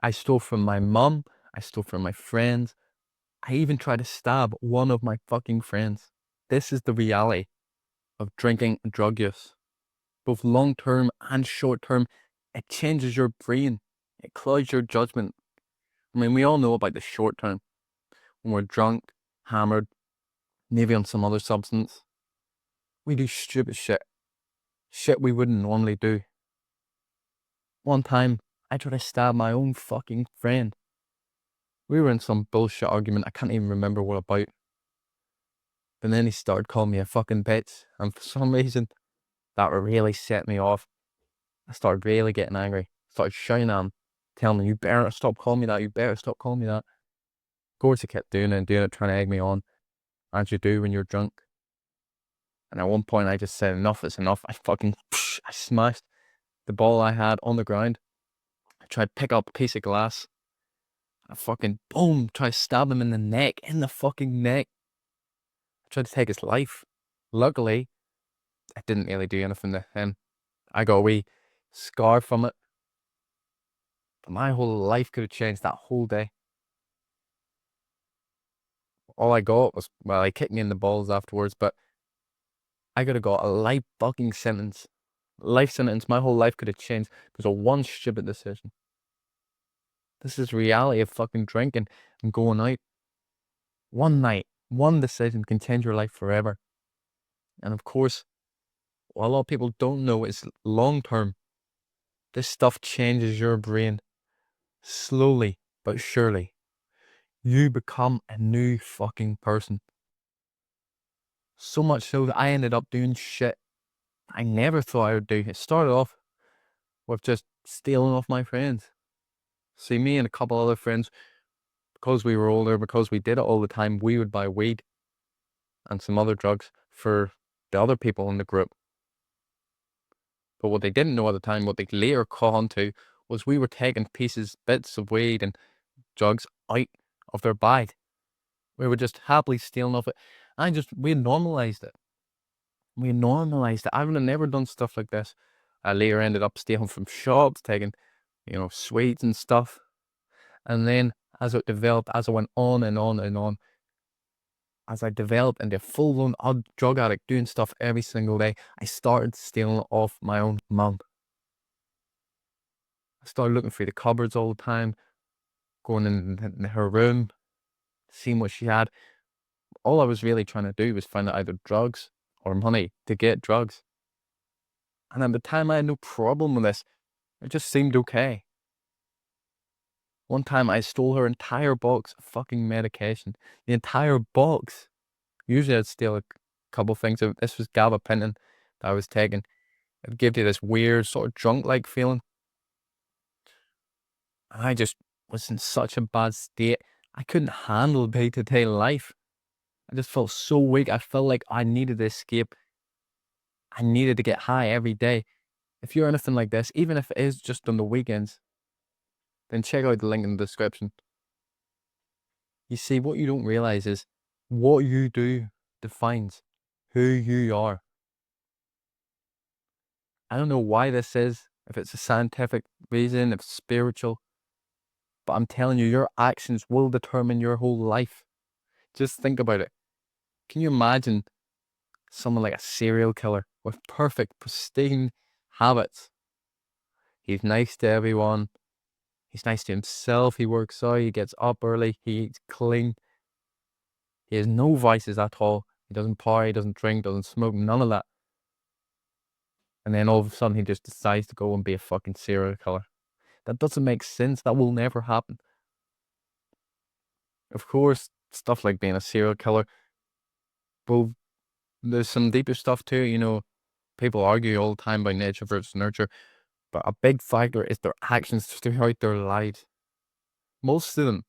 I stole from my mum. I stole from my friends. I even tried to stab one of my fucking friends. This is the reality of drinking and drug use. Both long term and short term, it changes your brain. It clouds your judgment. I mean, we all know about the short term when we're drunk, hammered, maybe on some other substance. We do stupid shit. Shit we wouldn't normally do. One time, I tried to stab my own fucking friend. We were in some bullshit argument. I can't even remember what about. But then he started calling me a fucking bitch. And for some reason, that really set me off. I started really getting angry. Started shouting at him, telling him, you better stop calling me that. You better stop calling me that. Of course, he kept doing it, trying to egg me on. As you do when you're drunk. And at one point, I just said, enough is enough. I smashed the ball I had on the ground. I tried to pick up a piece of glass. I fucking, boom, tried to stab him in the neck, in the fucking neck. I tried to take his life. Luckily, I didn't really do anything to him. I got a wee scar from it. But my whole life could have changed that whole day. All I got was, well, he kicked me in the balls afterwards, but I could have got a life fucking sentence. Life sentence. My whole life could have changed because of one stupid decision. This is reality of fucking drinking and going out. One night, one decision can change your life forever. And of course, what a lot of people don't know is long term. This stuff changes your brain. Slowly but surely. You become a new fucking person. So much so that I ended up doing shit I never thought I would do. It started off with just stealing off my friends. See, me and a couple other friends, because we were older, because we did it all the time, we would buy weed and some other drugs for the other people in the group. But what they didn't know at the time, what they later caught on to, was we were taking bits of weed and drugs out of their bag. We were just happily stealing off it. We normalized it. We normalized it. I would have never done stuff like this. I later ended up stealing from shops, taking, sweets and stuff. And then as it developed, as I went on and on and on, as I developed into a full-blown drug addict doing stuff every single day, I started stealing off my own mum. I started looking through the cupboards all the time, going in her room, seeing what she had. All I was really trying to do was find out either drugs or money to get drugs. And at the time, I had no problem with this. It just seemed okay. One time, I stole her entire box of fucking medication. The entire box. Usually, I'd steal a couple things. This was gabapentin that I was taking. It gives you this weird sort of drunk-like feeling. And I just was in such a bad state. I couldn't handle day-to-day life. I just felt so weak. I felt like I needed to escape. I needed to get high every day. If you're anything like this, even if it is just on the weekends, then check out the link in the description. You see, what you don't realize is what you do defines who you are. I don't know why this is, if it's a scientific reason, if it's spiritual, but I'm telling you, your actions will determine your whole life. Just think about it. Can you imagine someone like a serial killer with perfect, pristine habits? He's nice to everyone. He's nice to himself. He works out. He gets up early. He eats clean. He has no vices at all. He doesn't party, doesn't drink, doesn't smoke, none of that. And then all of a sudden he just decides to go and be a fucking serial killer. That doesn't make sense. That will never happen. Of course, stuff like being a serial killer, well, there's some deeper stuff too. People argue all the time about nature versus nurture, but a big factor is their actions throughout their lives. Most of them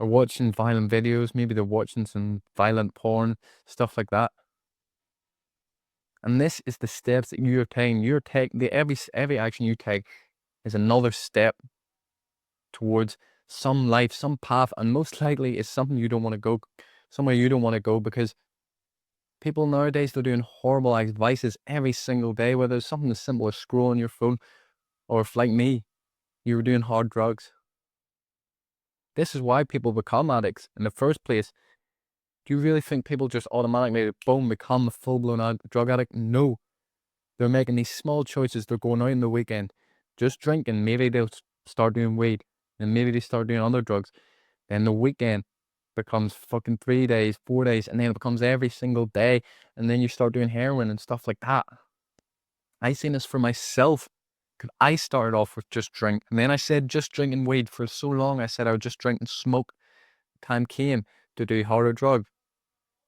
are watching violent videos. Maybe they're watching some violent porn, stuff like that. And this is the steps that you're taking. Every action you take is another step towards some life, some path, and most likely it's something you don't want to go, somewhere you don't want to go, because people nowadays, they're doing horrible vices every single day, whether it's something as simple as scrolling your phone, or if like me, you were doing hard drugs. This is why people become addicts in the first place. Do you really think people just automatically, boom, become a full-blown drug addict? No. They're making these small choices. They're going out in the weekend, just drinking. Maybe they'll start doing weed, and maybe they start doing other drugs. Then the weekend becomes fucking 3 days, 4 days, and then it becomes every single day. And then you start doing heroin and stuff like that. I seen this for myself. Cause I started off with just drink, and then I said just drinking weed for so long. I said I would just drink and smoke. Time came to do harder drugs.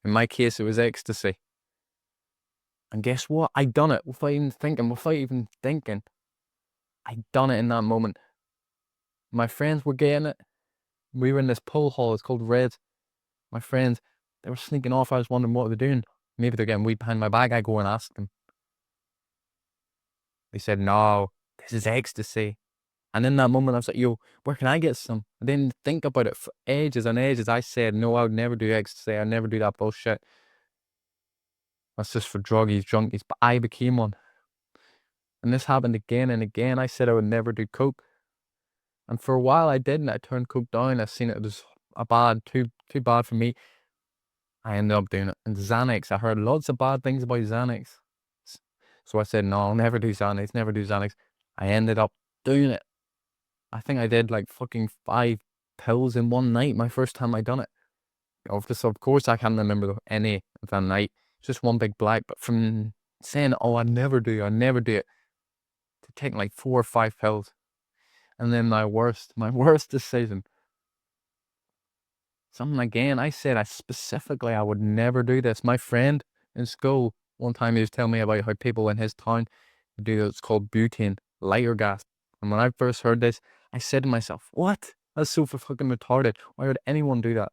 In my case, it was ecstasy. And guess what? I done it without even thinking. I done it in that moment. My friends were getting it. We were in this pool hall. It's called Reds. My friends, they were sneaking off. I was wondering what they're doing. Maybe they're getting weed behind my back. I go and ask them. They said, no, this is ecstasy. And in that moment, I was like, yo, where can I get some? I didn't think about it for ages and ages. I said, no, I would never do ecstasy. I'd never do that bullshit. That's just for druggies, junkies. But I became one. And this happened again and again. I said I would never do coke. And for a while I didn't. I turned coke down. I seen it was too bad for me. I ended up doing it. And Xanax, I heard lots of bad things about Xanax. So I said, no, I'll never do Xanax. I ended up doing it. I think I did like fucking 5 pills in one night, my first time I done it. Of course, I can't remember any of that night. It's just one big black. But from saying, oh, I never do it, to taking like 4 or 5 pills. And then my worst decision. Something again, I said I would never do this. My friend in school, one time he was telling me about how people in his town do what's called butane, lighter gas. And when I first heard this, I said to myself, what? That's so fucking retarded. Why would anyone do that?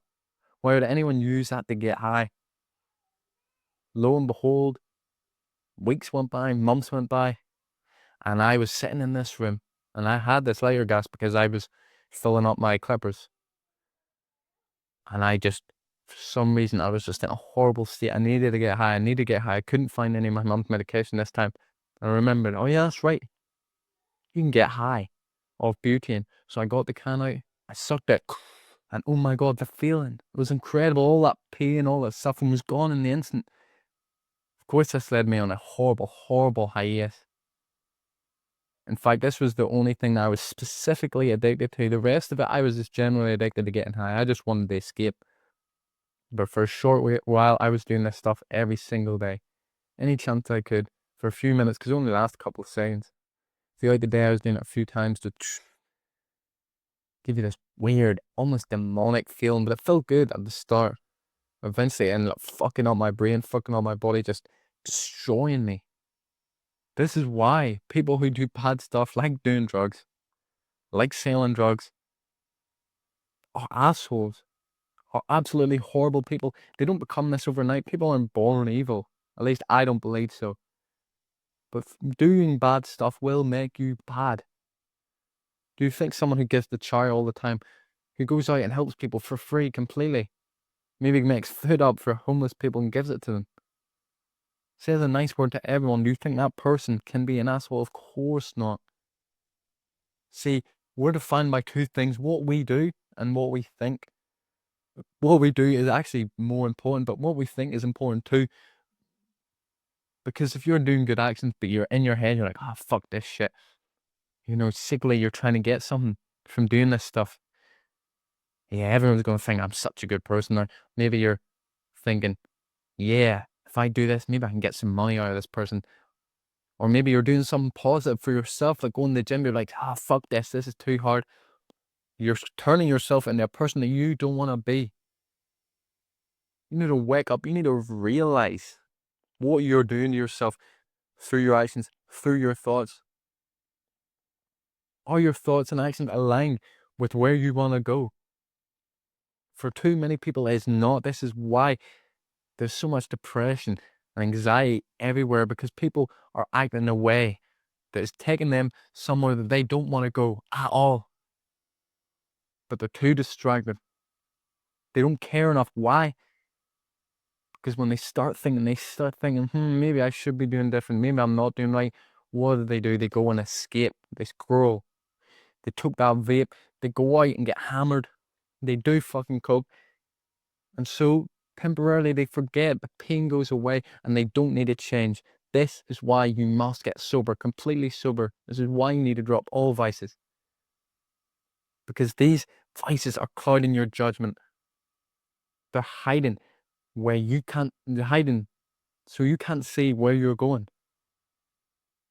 Why would anyone use that to get high? Lo and behold, weeks went by, months went by, and I was sitting in this room, and I had this lighter gas because I was filling up my clippers. And I just, for some reason, I was just in a horrible state. I needed to get high. I couldn't find any of my mum's medication this time. I remembered, oh yeah, that's right. You can get high off butane. So I got the can out. I sucked it. And oh my God, the feeling. It was incredible. All that pain, all that suffering was gone in the instant. Of course, this led me on a horrible, horrible hiatus. In fact, this was the only thing that I was specifically addicted to. The rest of it, I was just generally addicted to getting high. I just wanted to escape. But for a short while, I was doing this stuff every single day. Any chance I could, for a few minutes, because it only lasts a couple of seconds. Throughout the day, I was doing it a few times to give you this weird, almost demonic feeling, but it felt good at the start. Eventually, it ended up fucking up my brain, fucking up my body, just destroying me. This is why people who do bad stuff, like doing drugs, like selling drugs, are assholes, are absolutely horrible people. They don't become this overnight. People aren't born evil. At least I don't believe so. But doing bad stuff will make you bad. Do you think someone who gives the chow all the time, who goes out and helps people for free completely, maybe makes food up for homeless people and gives it to them, says a nice word to everyone, do you think that person can be an asshole? Of course not. See, we're defined by 2 things, what we do and what we think. What we do is actually more important, but what we think is important too. Because if you're doing good actions, but you're in your head, you're like, oh, fuck this shit. You know, secretly you're trying to get something from doing this stuff. Yeah, everyone's going to think I'm such a good person. Or maybe you're thinking, yeah, if I do this, maybe I can get some money out of this person. Or maybe you're doing something positive for yourself, like going to the gym, you're like, ah, fuck this is too hard. You're turning yourself into a person that you don't want to be. You need to wake up. You need to realize what you're doing to yourself through your actions, through your thoughts. Are your thoughts and actions aligned with where you want to go? For too many people, it's not. This is why there's so much depression and anxiety everywhere, because people are acting in a way that is taking them somewhere that they don't want to go at all. But they're too distracted. They don't care enough. Why? Because when they start thinking, maybe I should be doing different. Maybe I'm not doing right. What do? They go and escape. They scroll. They took that vape. They go out and get hammered. They do fucking coke. And so temporarily they forget, the pain goes away and they don't need to change. This is why you must get sober, completely sober. This is why you need to drop all vices. Because these vices are clouding your judgment. They're hiding where you can't, they're hiding so you can't see where you're going.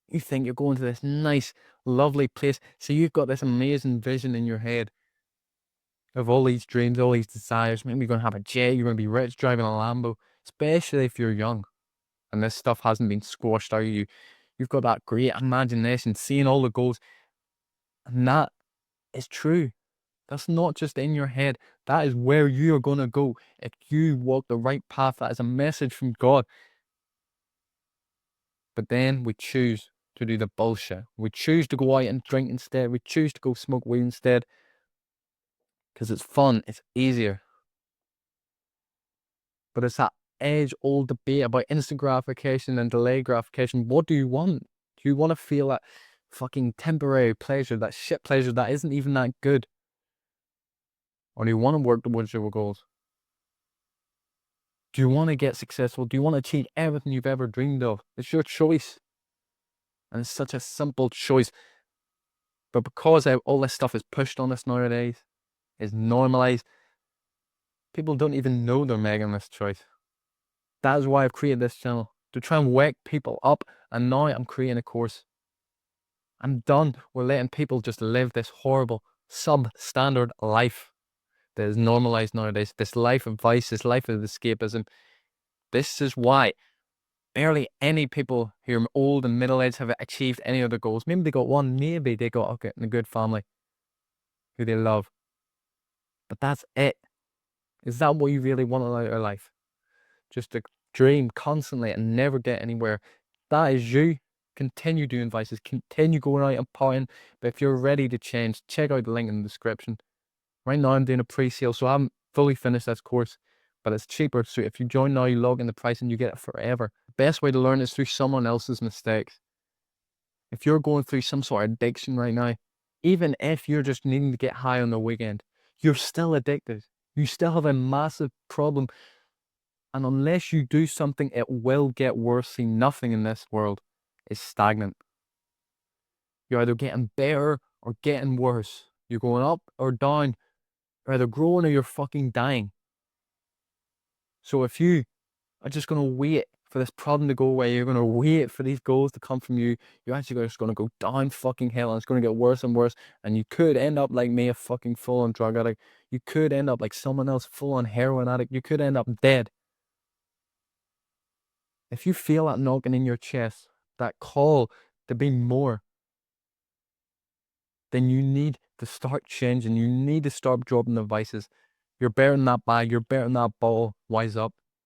You think you're going to this nice, lovely place. So you've got this amazing vision in your head of all these dreams, all these desires. Maybe you're going to have a jet, you're going to be rich, driving a Lambo, especially if you're young and this stuff hasn't been squashed out of you. You've got that great imagination, seeing all the goals. And that is true. That's not just in your head. That is where you are going to go if you walk the right path. That is a message from God. But then we choose to do the bullshit. We choose to go out and drink instead. We choose to go smoke weed instead. Because it's fun. It's easier. But it's that age-old debate about instant gratification and delayed gratification. What do you want? Do you want to feel that fucking temporary pleasure, that shit pleasure that isn't even that good? Or do you want to work towards your goals? Do you want to get successful? Do you want to achieve everything you've ever dreamed of? It's your choice. And it's such a simple choice. But because all this stuff is pushed on us nowadays, is normalized, people don't even know they're making this choice. That is why I've created this channel, to try and wake people up. And now I'm creating a course. I'm done with letting people just live this horrible, substandard life that is normalized nowadays. This life of vice, this life of escapism. This is why barely any people who are old and middle-aged have achieved any of their goals. Maybe they got one, maybe they got in a good family who they love. But that's it. Is that what you really want out of your life? Just to dream constantly and never get anywhere. That is you. Continue doing vices. Continue going out and partying. But if you're ready to change, check out the link in the description. Right now I'm doing a pre-sale, so I haven't fully finished this course, but it's cheaper. So if you join now, you log in the price and you get it forever. The best way to learn is through someone else's mistakes. If you're going through some sort of addiction right now, even if you're just needing to get high on the weekend, you're still addicted. You still have a massive problem. And unless you do something, it will get worse. See, nothing in this world is stagnant. You're either getting better or getting worse. You're going up or down. You're either growing or you're fucking dying. So if you are just going to wait for this problem to go away, you're going to wait for these goals to come from you, you're actually just going to go down fucking hell, and it's going to get worse and worse. And you could end up like me, a fucking full-on drug addict. You could end up like someone else, full-on heroin addict. You could end up dead. If you feel that knocking in your chest, that call to be more, then you need to start changing. You need to start dropping the vices. You're better than that bag. You're better than that ball. Wise up.